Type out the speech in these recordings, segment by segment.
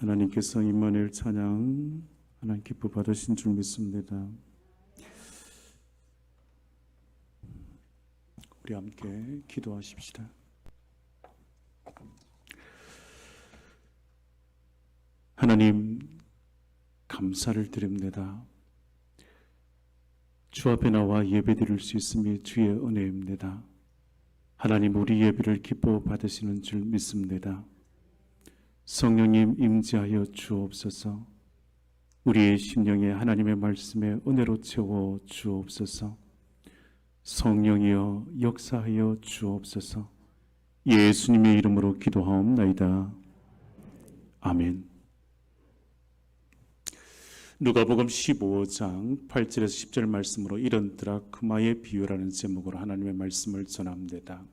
하나님께서 임마누엘 찬양 하나님 기뻐 받으신 줄 믿습니다. 우리 함께 기도하십시다. 하나님 감사를 드립니다. 주 앞에 나와 예배 드릴 수 있음이 주의 은혜입니다. 하나님 우리 예배를 기뻐 받으시는 줄 믿습니다. 성령님 임재하여 주옵소서. 우리의 심령에 하나님의 말씀에 은혜로 채워 주옵소서. 성령이여 역사하여 주옵소서. 예수님의 이름으로 기도하옵나이다. 아멘. 누가복음 15장 8절에서 10절 말씀으로 이런 드라크마의 비유라는 제목으로 하나님의 말씀을 전합니다.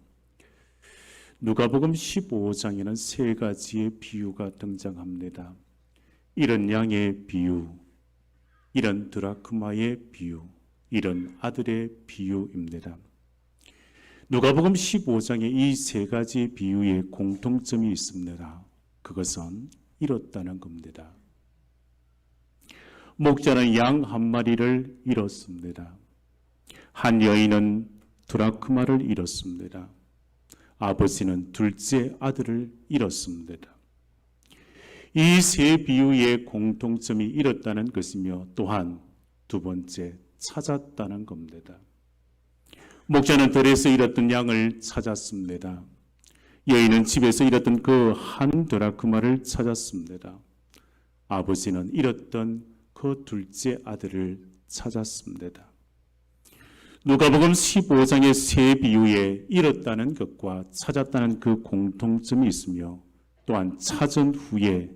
누가복음 15장에는 세 가지의 비유가 등장합니다. 이런 양의 비유, 이런 드라크마의 비유, 이런 아들의 비유입니다. 누가복음 15장에 이 세 가지 비유의 공통점이 있습니다. 그것은 잃었다는 겁니다. 목자는 양 한 마리를 잃었습니다. 한 여인은 드라크마를 잃었습니다. 아버지는 둘째 아들을 잃었습니다. 이 세 비유의 공통점이 잃었다는 것이며 또한 두 번째 찾았다는 겁니다. 목자는 들에서 잃었던 양을 찾았습니다. 여인은 집에서 잃었던 그 한 드라크마를 찾았습니다. 아버지는 잃었던 그 둘째 아들을 찾았습니다. 누가복음 15장의 세 비유에 잃었다는 것과 찾았다는 그 공통점이 있으며 또한 찾은 후에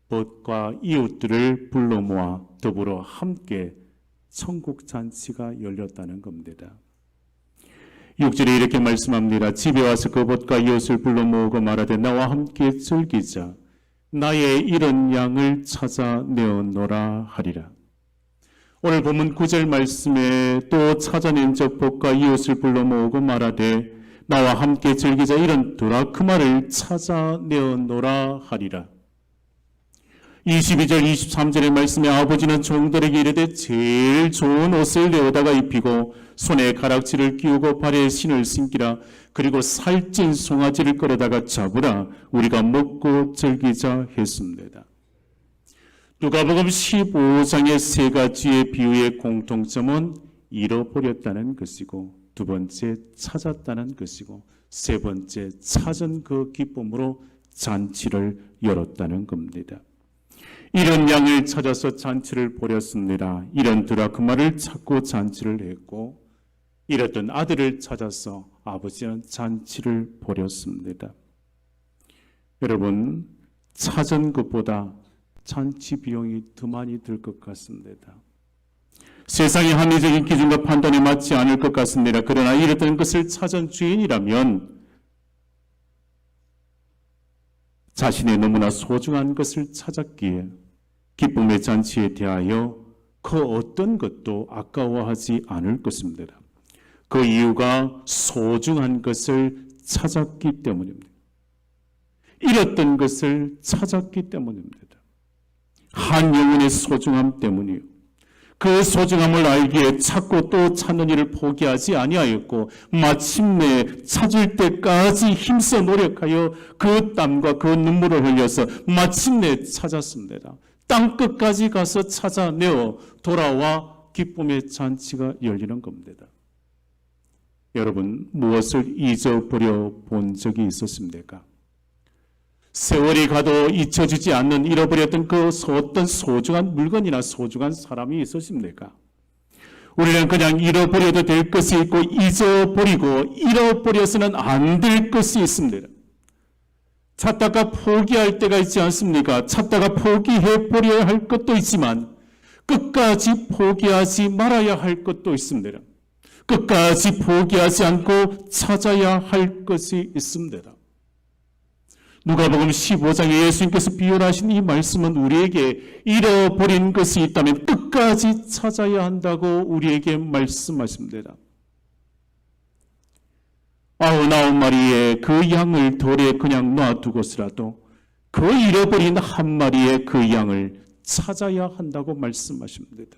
벗과 이웃들을 불러 모아 더불어 함께 천국 잔치가 열렸다는 겁니다. 6절에 이렇게 말씀합니다. 집에 와서 그 벗과 이웃을 불러 모으고 말하되 나와 함께 즐기자. 나의 잃은 양을 찾아내었노라 하리라. 오늘 본문 9절 말씀에 또 찾아낸 적 벗과 이웃을 불러 모으고 말하되 나와 함께 즐기자 이런 드라크마를 찾아내었노라 하리라. 22절 23절의 말씀에 아버지는 종들에게 이르되 제일 좋은 옷을 내어다가 입히고 손에 가락지를 끼우고 발에 신을 신기라. 그리고 살찐 송아지를 끌어다가 잡으라. 우리가 먹고 즐기자 했습니다. 누가복음 15장의 세 가지의 비유의 공통점은 잃어버렸다는 것이고 두 번째 찾았다는 것이고 세 번째 찾은 그 기쁨으로 잔치를 열었다는 겁니다. 이런 양을 찾아서 잔치를 벌였습니다. 이런 드라크마를 찾고 잔치를 했고 잃었던 아들을 찾아서 아버지는 잔치를 벌였습니다. 여러분, 찾은 것보다 잔치 비용이 더 많이 들 것 같습니다. 세상의 합리적인 기준과 판단에 맞지 않을 것 같습니다. 그러나 잃었던 것을 찾은 주인이라면 자신의 너무나 소중한 것을 찾았기에 기쁨의 잔치에 대하여 그 어떤 것도 아까워하지 않을 것입니다. 그 이유가 소중한 것을 찾았기 때문입니다. 잃었던 것을 찾았기 때문입니다. 한 영혼의 소중함 때문이요. 그 소중함을 알기에 찾고 또 찾는 일을 포기하지 아니하였고 마침내 찾을 때까지 힘써 노력하여 그 땀과 그 눈물을 흘려서 마침내 찾았습니다. 땅끝까지 가서 찾아내어 돌아와 기쁨의 잔치가 열리는 겁니다. 여러분, 무엇을 잊어버려 본 적이 있었습니까? 세월이 가도 잊혀지지 않는 잃어버렸던 그 어떤 소중한 물건이나 소중한 사람이 있으십니까? 우리는 그냥 잃어버려도 될 것이 있고 잊어버리고 잃어버려서는 안 될 것이 있습니다. 찾다가 포기할 때가 있지 않습니까? 찾다가 포기해버려야 할 것도 있지만 끝까지 포기하지 말아야 할 것도 있습니다. 끝까지 포기하지 않고 찾아야 할 것이 있습니다. 누가복음 15장에 예수님께서 비유하신 이 말씀은 우리에게 잃어버린 것이 있다면 끝까지 찾아야 한다고 우리에게 말씀하십니다. 99마리의 그 양을 돌에 그냥 놔두고서라도 그 잃어버린 한 마리의 그 양을 찾아야 한다고 말씀하십니다.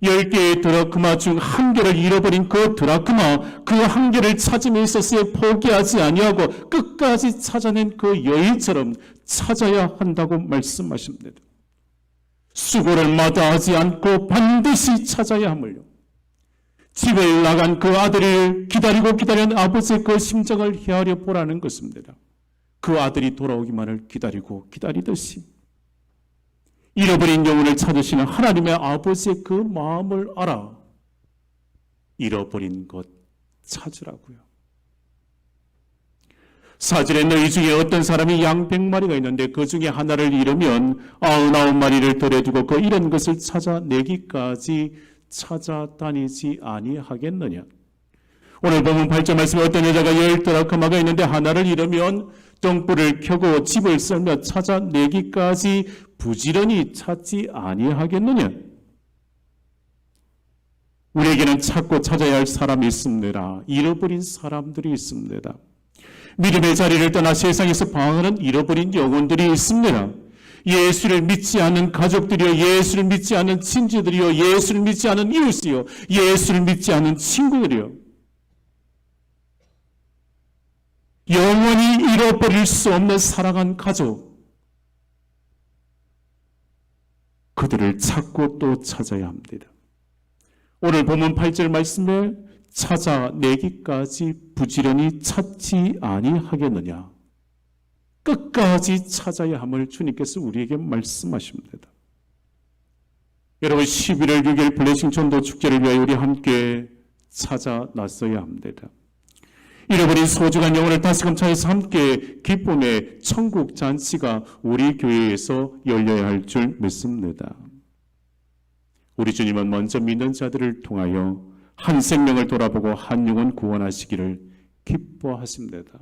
10개의 드라크마 중 한 개를 잃어버린 그 드라크마, 그 한 개를 찾음에 있어서 포기하지 아니하고 끝까지 찾아낸 그 여인처럼 찾아야 한다고 말씀하십니다. 수고를 마다하지 않고 반드시 찾아야 함을요. 집을 나간 그 아들을 기다리고 기다리는 아버지의 그 심정을 헤아려 보라는 것입니다. 그 아들이 돌아오기만을 기다리고 기다리듯이 잃어버린 영혼을 찾으시는 하나님의 아버지의 그 마음을 알아 잃어버린 것 찾으라고요. 사절에 너희 중에 어떤 사람이 양 100마리가 있는데 그 중에 하나를 잃으면 99마리를 들여두고 그 잃은 것을 찾아내기까지 찾아다니지 아니하겠느냐. 오늘 보면 8절 말씀에 어떤 여자가 10드라크마가 있는데 하나를 잃으면 등불을 켜고 집을 썰며 찾아내기까지 부지런히 찾지 아니하겠느냐. 우리에게는 찾고 찾아야 할 사람이 있습니다. 잃어버린 사람들이 있습니다. 믿음의 자리를 떠나 세상에서 방황하는 잃어버린 영혼들이 있습니다. 예수를 믿지 않는 가족들이요, 예수를 믿지 않는 친지들이요, 예수를 믿지 않는 이웃이요, 예수를 믿지 않는 친구들이요. 영원히 잃어버릴 수 없는 사랑한 가족, 그들을 찾고 또 찾아야 합니다. 오늘 본문 8절 말씀에 찾아내기까지 부지런히 찾지 아니하겠느냐. 끝까지 찾아야 함을 주님께서 우리에게 말씀하십니다. 여러분 11월 6일 블레싱 전도 축제를 위하여 우리 함께 찾아 나서야 합니다. 잃어버린 소중한 영혼을 다시금 찾아서 함께 기쁨의 천국 잔치가 우리 교회에서 열려야 할 줄 믿습니다. 우리 주님은 먼저 믿는 자들을 통하여 한 생명을 돌아보고 한 영혼 구원하시기를 기뻐하십니다.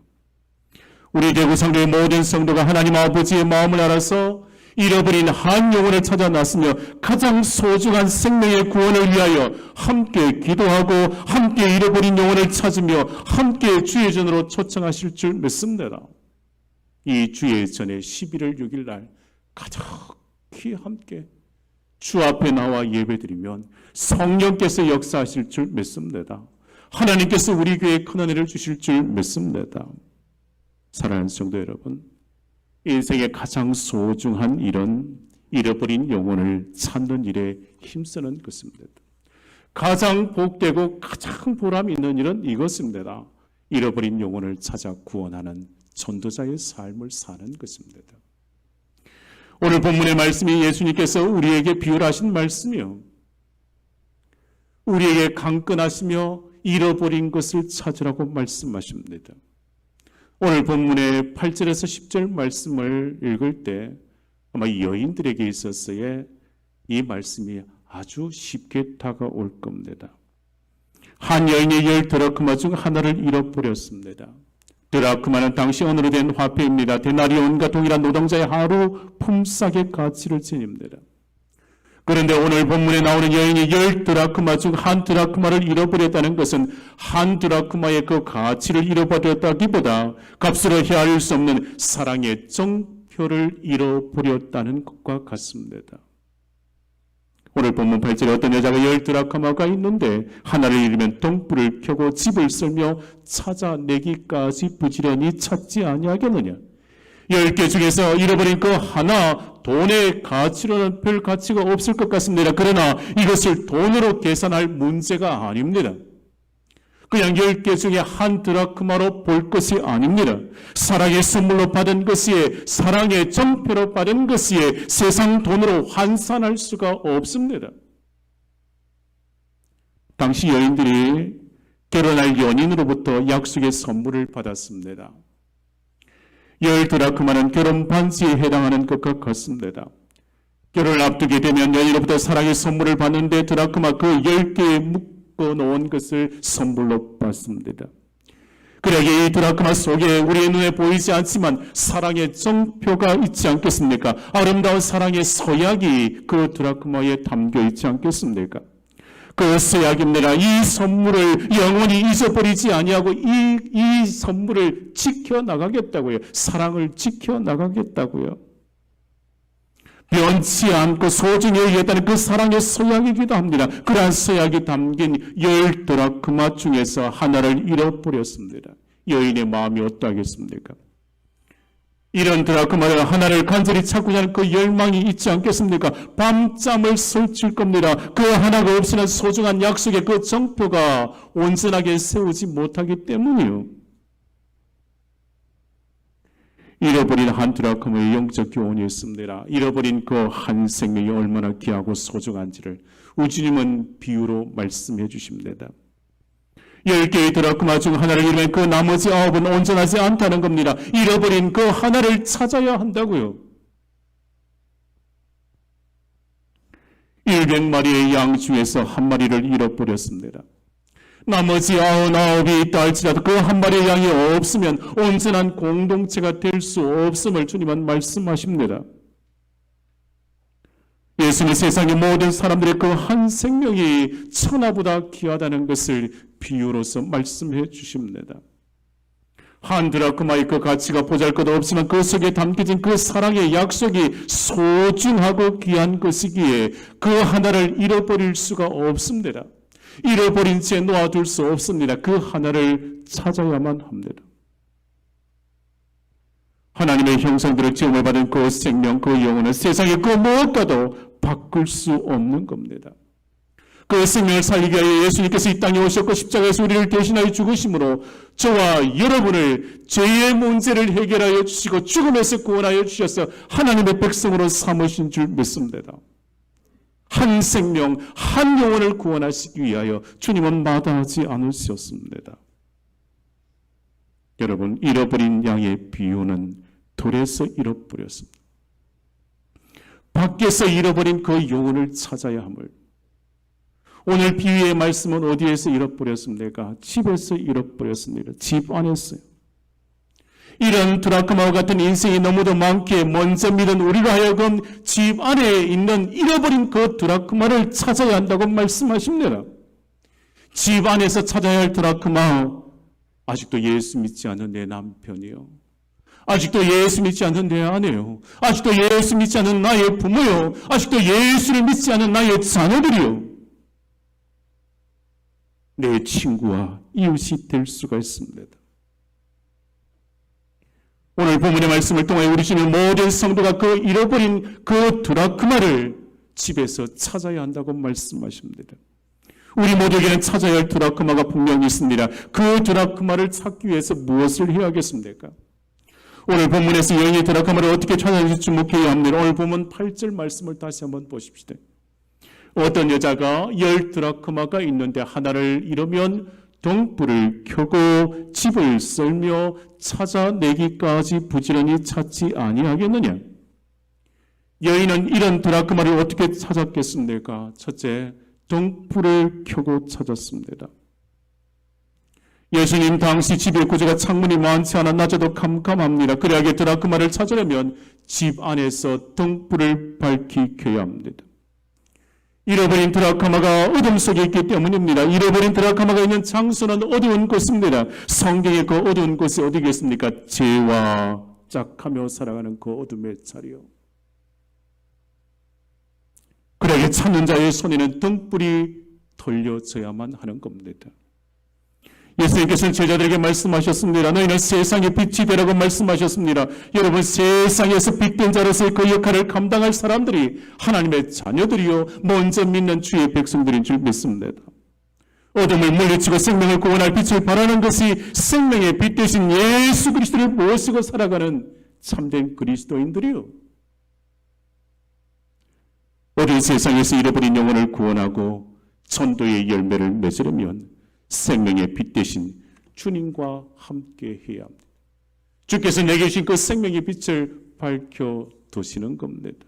우리 대구성도의 모든 성도가 하나님 아버지의 마음을 알아서 잃어버린 한 영혼을 찾아 나서며 가장 소중한 생명의 구원을 위하여 함께 기도하고 함께 잃어버린 영혼을 찾으며 함께 주의 전으로 초청하실 줄 믿습니다. 이 주의 전에 11월 6일 날 가득히 함께 주 앞에 나와 예배드리면 성령께서 역사하실 줄 믿습니다. 하나님께서 우리 교회에 큰 은혜를 주실 줄 믿습니다. 사랑하는 성도 여러분, 인생의 가장 소중한 이런 잃어버린 영혼을 찾는 일에 힘쓰는 것입니다. 가장 복되고 가장 보람 있는 일은 이것입니다. 잃어버린 영혼을 찾아 구원하는 전도자의 삶을 사는 것입니다. 오늘 본문의 말씀이 예수님께서 우리에게 비유하신 말씀이요. 우리에게 강권하시며 잃어버린 것을 찾으라고 말씀하십니다. 오늘 본문의 8절에서 10절 말씀을 읽을 때 아마 여인들에게 있어서의 이 말씀이 아주 쉽게 다가올 겁니다. 한 여인이 10드라크마 중 하나를 잃어버렸습니다. 드라크마는 당시 언어로 된 화폐입니다. 데나리온과 동일한 노동자의 하루 품삯의 가치를 지닙니다. 그런데 오늘 본문에 나오는 여인이 10드라크마 중 한 드라크마를 잃어버렸다는 것은 한 드라크마의 그 가치를 잃어버렸다기보다 값으로 헤아릴 수 없는 사랑의 정표를 잃어버렸다는 것과 같습니다. 오늘 본문 8절에 어떤 여자가 10드라크마가 있는데 하나를 잃으면 등불을 켜고 집을 썰며 찾아내기까지 부지런히 찾지 아니하겠느냐. 10개 중에서 잃어버린 그 하나, 돈의 가치로는 별 가치가 없을 것 같습니다. 그러나 이것을 돈으로 계산할 문제가 아닙니다. 그냥 10개 중에 한 드라크마로 볼 것이 아닙니다. 사랑의 선물로 받은 것이에, 사랑의 정표로 받은 것이에 세상 돈으로 환산할 수가 없습니다. 당시 여인들이 결혼할 연인으로부터 약속의 선물을 받았습니다. 10드라크마는 결혼 반지에 해당하는 것과 같습니다. 결혼을 앞두게 되면 여인으로부터 사랑의 선물을 받는데 드라크마 그 10개에 묶어놓은 것을 선물로 받습니다. 그러기에 이 드라크마 속에 우리의 눈에 보이지 않지만 사랑의 정표가 있지 않겠습니까? 아름다운 사랑의 서약이 그 드라크마에 담겨 있지 않겠습니까? 그 서약입니다. 이 선물을 영원히 잊어버리지 아니하고 이 선물을 지켜나가겠다고요. 사랑을 지켜나가겠다고요. 변치 않고 소중히 여기겠다는 그 사랑의 서약이기도 합니다. 그러한 서약이 담긴 10드라크마 중에서 하나를 잃어버렸습니다. 여인의 마음이 어떠하겠습니까? 이런 드라크마를 하나를 간절히 찾고자 하는 그 열망이 있지 않겠습니까? 밤잠을 설칠 겁니다. 그 하나가 없이는 소중한 약속의 그 정표가 온전하게 세우지 못하기 때문이요. 잃어버린 한 드라크마의 영적 교훈이 있습니다. 잃어버린 그 한 생명이 얼마나 귀하고 소중한지를 우주님은 비유로 말씀해 주십니다. 10개의 드라크마 중 하나를 잃으면 그 나머지 9은 온전하지 않다는 겁니다. 잃어버린 그 하나를 찾아야 한다고요. 100마리의 양 중에서 한 마리를 잃어버렸습니다. 나머지 99이 있다 할지라도 그 한 마리의 양이 없으면 온전한 공동체가 될 수 없음을 주님은 말씀하십니다. 예수는 세상의 모든 사람들의 그 한 생명이 천하보다 귀하다는 것을 비유로서 말씀해 주십니다. 한 드라크마의 그 가치가 보잘것 없지만 그 속에 담겨진 그 사랑의 약속이 소중하고 귀한 것이기에 그 하나를 잃어버릴 수가 없습니다. 잃어버린 채 놓아둘 수 없습니다. 그 하나를 찾아야만 합니다. 하나님의 형상대로 지음을 받은 그 생명, 그 영혼은 세상의 그 무엇과도 바꿀 수 없는 겁니다. 그 생명을 살리기 위하여 예수님께서 이 땅에 오셨고 십자가에서 우리를 대신하여 죽으심으로 저와 여러분을 죄의 문제를 해결하여 주시고 죽음에서 구원하여 주셔서 하나님의 백성으로 삼으신 줄 믿습니다. 한 생명, 한 영혼을 구원하시기 위하여 주님은 마다하지 않으셨습니다. 여러분, 잃어버린 양의 비유는 돌에서 잃어버렸습니다. 밖에서 잃어버린 그 영혼을 찾아야 함을. 오늘 비유의 말씀은 어디에서 잃어버렸습니까? 집에서 잃어버렸습니다. 집 안에서요. 이런 드라크마와 같은 인생이 너무도 많기에 먼저 믿은 우리로 하여금 집 안에 있는 잃어버린 그 드라크마를 찾아야 한다고 말씀하십니다. 집 안에서 찾아야 할 드라크마, 아직도 예수 믿지 않는 내 남편이요. 아직도 예수 믿지 않는 내 아내요. 아직도 예수 믿지 않는 나의 부모요. 아직도 예수를 믿지 않는 나의 자녀들이요. 내 친구와 이웃이 될 수가 있습니다. 오늘 본문의 말씀을 통해 우리 주님 모든 성도가 그 잃어버린 그 드라크마를 집에서 찾아야 한다고 말씀하십니다. 우리 모두에게는 찾아야 할 드라크마가 분명히 있습니다. 그 드라크마를 찾기 위해서 무엇을 해야겠습니까? 오늘 본문에서 여인의 드라크마를 어떻게 찾아낼지 주목해야 합니다. 오늘 본문 8절 말씀을 다시 한번 보십시다. 어떤 여자가 10드라크마가 있는데 하나를 잃으면 등불을 켜고 집을 썰며 찾아내기까지 부지런히 찾지 아니하겠느냐? 여인은 이런 드라크마를 어떻게 찾았겠습니까? 첫째, 등불을 켜고 찾았습니다. 예수님 당시 집의 구조가 창문이 많지 않아 낮에도 캄캄합니다. 그래야 드라크마를 찾으려면 집 안에서 등불을 밝히 켜야 합니다. 잃어버린 드라크마가 어둠 속에 있기 때문입니다. 잃어버린 드라크마가 있는 장소는 어두운 곳입니다. 성경의 그 어두운 곳이 어디겠습니까? 죄와 짝하며 살아가는 그 어둠의 자리요. 그러게 찾는 자의 손에는 등불이 돌려져야만 하는 겁니다. 예수님께서는 제자들에게 말씀하셨습니다. 너희는 세상의 빛이 되라고 말씀하셨습니다. 여러분, 세상에서 빛된 자로서의 그 역할을 감당할 사람들이 하나님의 자녀들이요 먼저 믿는 주의 백성들인 줄 믿습니다. 어둠을 물리치고 생명을 구원할 빛을 바라는 것이 생명의 빛 대신 예수 그리스도를 모시고 살아가는 참된 그리스도인들이요. 어두운 세상에서 잃어버린 영혼을 구원하고 전도의 열매를 맺으려면 생명의 빛 대신 주님과 함께 해야 합니다. 주께서 내게 주신 그 생명의 빛을 밝혀두시는 겁니다.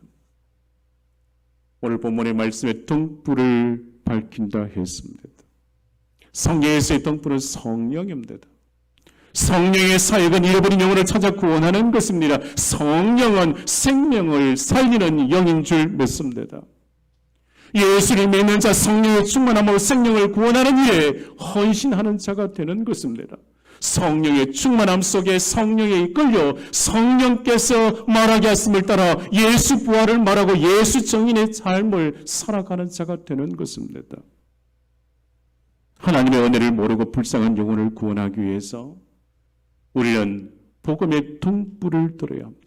오늘 본문의 말씀에 등불을 밝힌다 했습니다. 성경에서의 등불은 성령입니다. 성령의 사역은 잃어버린 영혼을 찾아 구원하는 것입니다. 성령은 생명을 살리는 영인 줄 믿습니다. 예수를 믿는 자, 성령의 충만함으로 생명을 구원하는 일에 헌신하는 자가 되는 것입니다. 성령의 충만함 속에 성령에 이끌려 성령께서 말하게 하심을 따라 예수 부활을 말하고 예수 정인의 삶을 살아가는 자가 되는 것입니다. 하나님의 은혜를 모르고 불쌍한 영혼을 구원하기 위해서 우리는 복음의 등불을 들어야 합니다.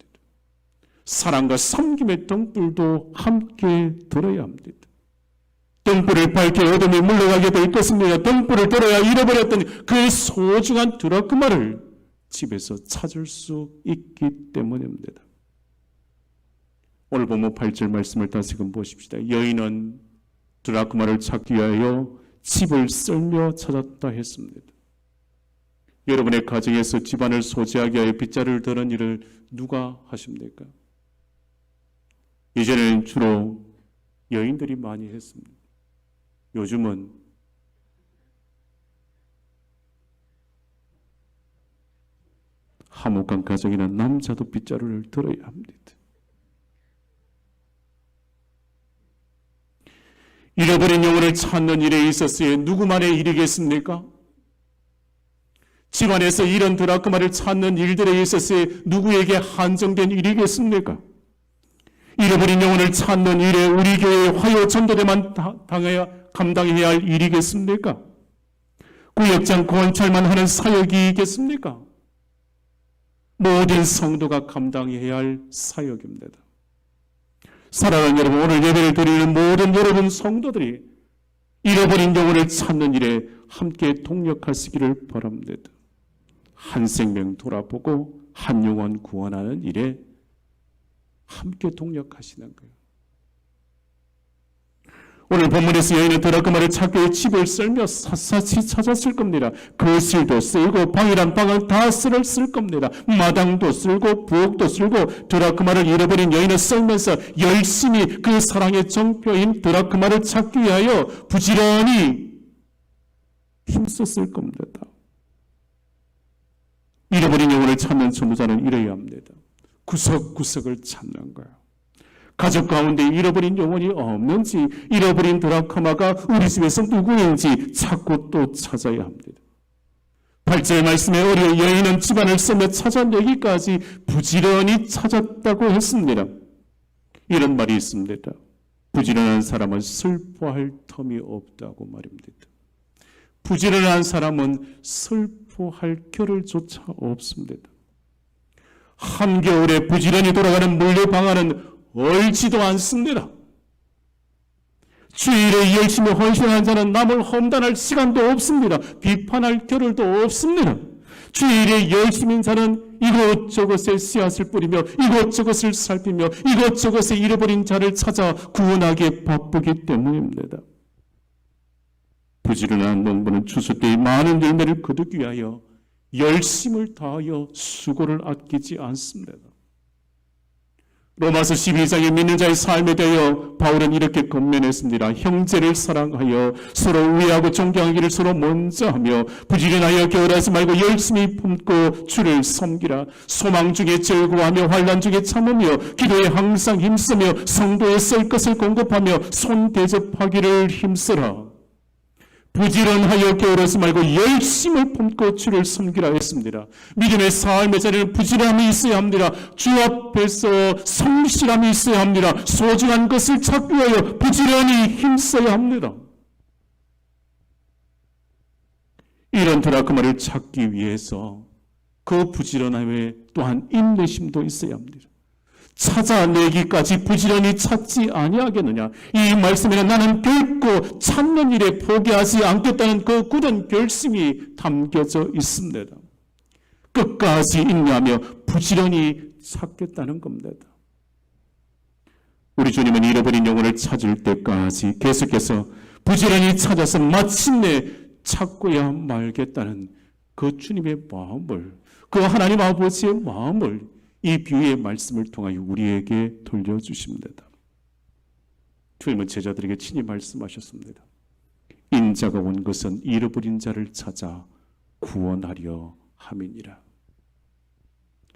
사랑과 섬김의 등불도 함께 들어야 합니다. 등불을 밝혀 어둠이 물러가게 될 것입니다. 등불을 들어야 잃어버렸던 그 소중한 드라크마를 집에서 찾을 수 있기 때문입니다. 오늘 본문 8절 말씀을 다시금 보십시다. 여인은 드라크마를 찾기 위하여 집을 쓸며 찾았다 했습니다. 여러분의 가정에서 집안을 소지하기 위하여 빗자루를 드는 일을 누가 하십니까? 이전에는 주로 여인들이 많이 했습니다. 요즘은 화목한 가정이나 남자도 빗자루를 들어야 합니다. 잃어버린 영혼을 찾는 일에 있어서의 누구만의 일이겠습니까? 집안에서 이런 드라크마를 찾는 일들에 있어서의 누구에게 한정된 일이겠습니까? 잃어버린 영혼을 찾는 일에 우리 교회의 화요 전도대만 감당해야 할 일이겠습니까? 구역장 권찰만 하는 사역이겠습니까? 모든 성도가 감당해야 할 사역입니다. 사랑하는 여러분, 오늘 예배를 드리는 모든 여러분 성도들이 잃어버린 영혼을 찾는 일에 함께 동력하시기를 바랍니다. 한 생명 돌아보고 한 영혼 구원하는 일에 함께 동력하시는 거예요. 오늘 본문에서 여인은 드라크마를 찾기 위해 집을 쓸며 샅샅이 찾았을 겁니다. 거실도 쓸고 방이란 방을 다 쓸 겁니다. 마당도 쓸고 부엌도 쓸고 드라크마를 잃어버린 여인은 쓸면서 열심히 그 사랑의 정표인 드라크마를 찾기 위하여 부지런히 힘썼을 겁니다. 잃어버린 영혼을 찾는 전도자는 이래야 합니다. 구석구석을 찾는 거예요. 가족 가운데 잃어버린 영혼이 없는지, 잃어버린 드라크마가 우리 집에서 누구인지 찾고 또 찾아야 합니다. 8절 말씀에 어린 여인은 집안을 쓰며 찾아내기까지 부지런히 찾았다고 했습니다. 이런 말이 있습니다. 부지런한 사람은 슬퍼할 텀이 없다고 말입니다. 부지런한 사람은 슬퍼할 겨를조차 없습니다. 한겨울에 부지런히 돌아가는 물레방아는 얼지도 않습니다. 주일에 열심히 헌신하는 자는 남을 험담할 시간도 없습니다. 비판할 겨를도 없습니다. 주일에 열심인 자는 이것저것에 씨앗을 뿌리며 이것저것을 살피며 이것저것에 잃어버린 자를 찾아 구원하기에 바쁘기 때문입니다. 부지런한 농부는 추수 때의 많은 열매를 거두기 위하여 열심을 다하여 수고를 아끼지 않습니다. 로마서 12장의 믿는 자의 삶에 대하여 바울은 이렇게 권면했습니다. 형제를 사랑하여 서로 우애하고 존경하기를 서로 먼저 하며 부지런하여 게으르지 말고 열심히 품고 주를 섬기라. 소망 중에 즐거워하며 환난 중에 참으며 기도에 항상 힘쓰며 성도에 쓸 것을 공급하며 손 대접하기를 힘쓰라. 부지런하여 게으르지 말고 열심을 품고 주를 섬기라 했습니다. 믿음의 삶의 자리는 부지런함이 있어야 합니다. 주 앞에서 성실함이 있어야 합니다. 소중한 것을 찾기 위하여 부지런히 힘써야 합니다. 이런 드라크마를 찾기 위해서 그 부지런함에 또한 인내심도 있어야 합니다. 찾아내기까지 부지런히 찾지 아니하겠느냐. 이 말씀에는 나는 결코 찾는 일에 포기하지 않겠다는 그 굳은 결심이 담겨져 있습니다. 끝까지 인내하며 부지런히 찾겠다는 겁니다. 우리 주님은 잃어버린 영혼을 찾을 때까지 계속해서 부지런히 찾아서 마침내 찾고야 말겠다는 그 주님의 마음을, 그 하나님 아버지의 마음을 이 비유의 말씀을 통하여 우리에게 돌려주십니다. 주님은 제자들에게 친히 말씀하셨습니다. 인자가 온 것은 잃어버린 자를 찾아 구원하려 함이니라.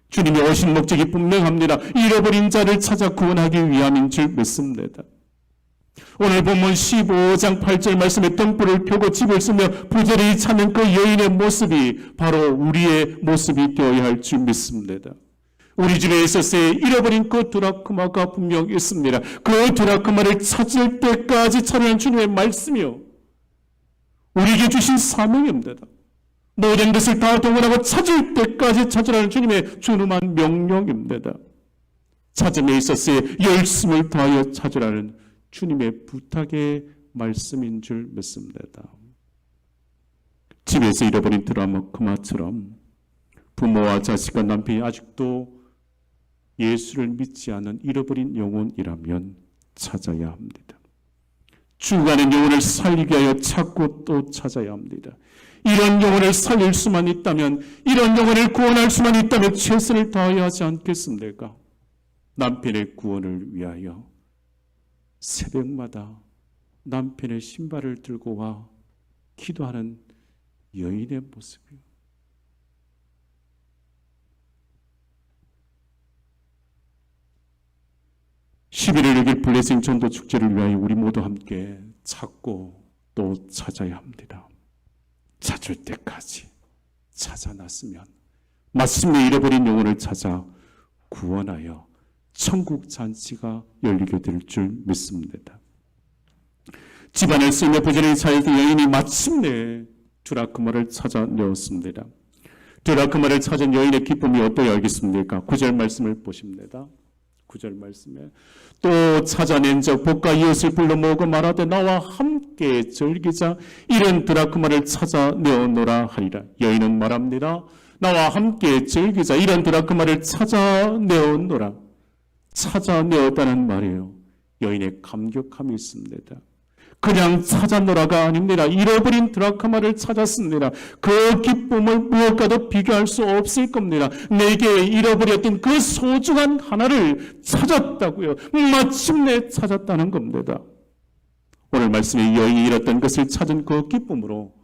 주님이 오신 목적이 분명합니다. 잃어버린 자를 찾아 구원하기 위함인 줄 믿습니다. 오늘 본문 15장 8절 말씀에 등불을 켜고 집을 쓰며 부지런히 찾는 그 여인의 모습이 바로 우리의 모습이 되어야 할 줄 믿습니다. 우리 집에 있었을 잃어버린 그 드라크마가 분명 있습니다. 그 드라크마를 찾을 때까지 찾는 주님의 말씀이요, 우리에게 주신 사명입니다. 모든 것을 다 동원하고 찾을 때까지 찾으라는 주님의 준엄한 명령입니다. 찾음에 있었을 열심을 다하여 찾으라는 주님의 부탁의 말씀인 줄 믿습니다. 집에서 잃어버린 드라크마처럼 부모와 자식과 남편이 아직도 예수를 믿지 않은 잃어버린 영혼이라면 찾아야 합니다. 죽어가는 영혼을 살리기 위하여 찾고 또 찾아야 합니다. 이런 영혼을 살릴 수만 있다면, 이런 영혼을 구원할 수만 있다면 최선을 다해야 하지 않겠습니까? 남편의 구원을 위하여 새벽마다 남편의 신발을 들고 와 기도하는 여인의 모습이요, 11월 6일 블레싱 전도 축제를 위하여 우리 모두 함께 찾고 또 찾아야 합니다. 찾을 때까지 찾아놨으면 마침내 잃어버린 영혼을 찾아 구원하여 천국 잔치가 열리게 될 줄 믿습니다. 집안을 쓰며 부지런히 찾던 여인이 마침내 드라크마를 찾아내었습니다. 드라크마를 찾은 여인의 기쁨이 어떠해야 알겠습니까? 9절 말씀을 보십니다. 9절 말씀에 또 찾아낸 자 복과 이웃을 불러 모으고 말하되 나와 함께 즐기자, 이런 드라크마를 찾아내었노라 하리라. 여인은 말합니다. 나와 함께 즐기자, 이런 드라크마를 찾아내었노라. 찾아내었다는 말이에요. 여인의 감격함이 있습니다. 그냥 찾아노라가 아닙니다. 잃어버린 드라크마를 찾았습니다. 그 기쁨을 무엇과도 비교할 수 없을 겁니다. 내게 잃어버렸던 그 소중한 하나를 찾았다고요. 마침내 찾았다는 겁니다. 오늘 말씀에 여인이 잃었던 것을 찾은 그 기쁨으로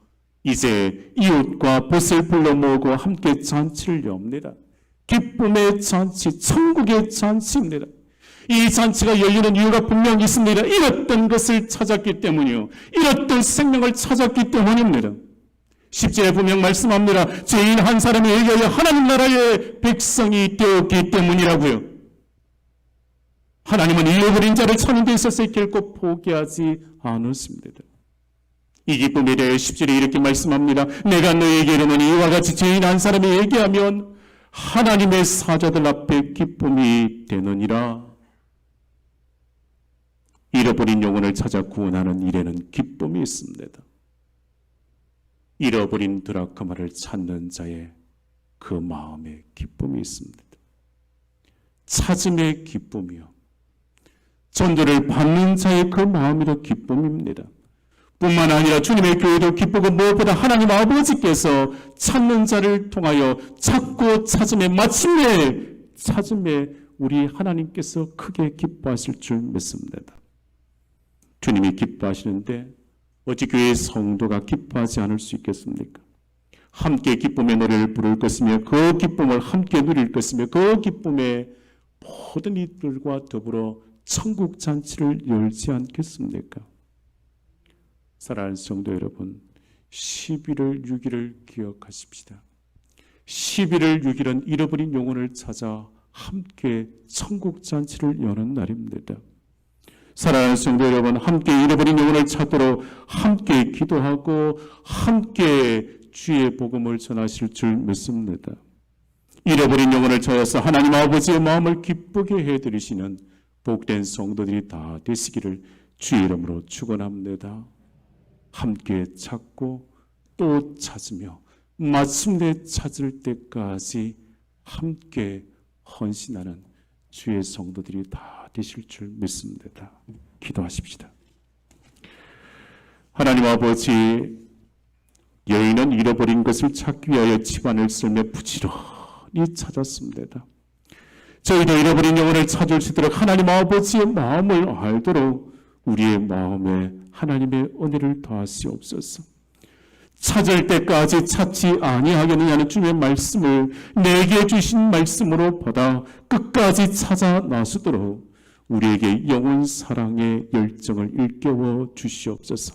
이제 이웃과 벗을 불러 모으고 함께 잔치를 엽니다. 기쁨의 잔치, 천국의 잔치입니다. 이 잔치가 열리는 이유가 분명히 있습니다. 잃었던 것을 찾았기 때문이요, 잃었던 생명을 찾았기 때문입니다. 10절에 분명 말씀합니다. 죄인 한 사람이 의하여 하나님 나라의 백성이 되었기 때문이라고요. 하나님은 잃어버린 자를 찾는 데 있어서 결코 포기하지 않았습니다. 이 기쁨에 대해 10절에 이렇게 말씀합니다. 내가 너에게 이르노니 이와 같이 죄인 한 사람이 얘기하면 하나님의 사자들 앞에 기쁨이 되느니라. 잃어버린 영혼을 찾아 구원하는 일에는 기쁨이 있습니다. 잃어버린 드라크마를 찾는 자의 그 마음에 기쁨이 있습니다. 찾음의 기쁨이요, 전도를 받는 자의 그 마음이도 기쁨입니다. 뿐만 아니라 주님의 교회도 기쁘고 무엇보다 하나님 아버지께서 찾는 자를 통하여 찾고 찾음에 마침내 찾음에 우리 하나님께서 크게 기뻐하실 줄 믿습니다. 주님이 기뻐하시는데 어찌 교회의 성도가 기뻐하지 않을 수 있겠습니까? 함께 기쁨의 노래를 부를 것이며 그 기쁨을 함께 누릴 것이며 그 기쁨에 모든 이들과 더불어 천국 잔치를 열지 않겠습니까? 사랑하는 성도 여러분, 11월 6일을 기억하십시다. 11월 6일은 잃어버린 영혼을 찾아 함께 천국 잔치를 여는 날입니다. 사랑하는 성도 여러분, 함께 잃어버린 영혼을 찾도록 함께 기도하고 함께 주의 복음을 전하실 줄 믿습니다. 잃어버린 영혼을 찾아서 하나님 아버지의 마음을 기쁘게 해드리시는 복된 성도들이 다 되시기를 주의 이름으로 축원합니다. 함께 찾고 또 찾으며 마침내 찾을 때까지 함께 헌신하는 주의 성도들이 다 되실 줄 믿습니다. 기도하십시다. 하나님 아버지, 여인은 잃어버린 것을 찾기 위하여 집안을 쓸며 부지런히 찾았습니다. 저희도 잃어버린 영혼을 찾을 수 있도록 하나님 아버지의 마음을 알도록 우리의 마음에 하나님의 은혜를 더하시옵소서. 찾을 때까지 찾지 아니하겠느냐는 주님의 말씀을 내게 주신 말씀으로 보다 끝까지 찾아 나서도록 우리에게 영원 사랑의 열정을 일깨워 주시옵소서.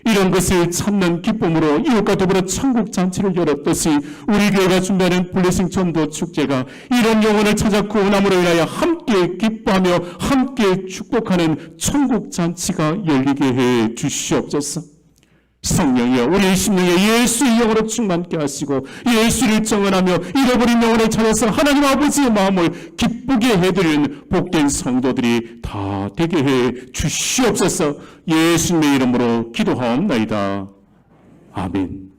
이런 것을 찾는 기쁨으로 이웃과 더불어 천국 잔치를 열었듯이 우리 교회가 준비하는 블레싱 전도 축제가 이런 영혼을 찾아 구원함으로 인하여 함께 기뻐하며 함께 축복하는 천국 잔치가 열리게 해 주시옵소서. 성령이여, 우리 심령에 예수의 영으로 충만케 하시고 예수를 정언하며 잃어버린 영혼을 찾아서 하나님 아버지의 마음을 기쁘게 해드리는 복된 성도들이 다 되게 해 주시옵소서. 예수님의 이름으로 기도하옵나이다. 아멘.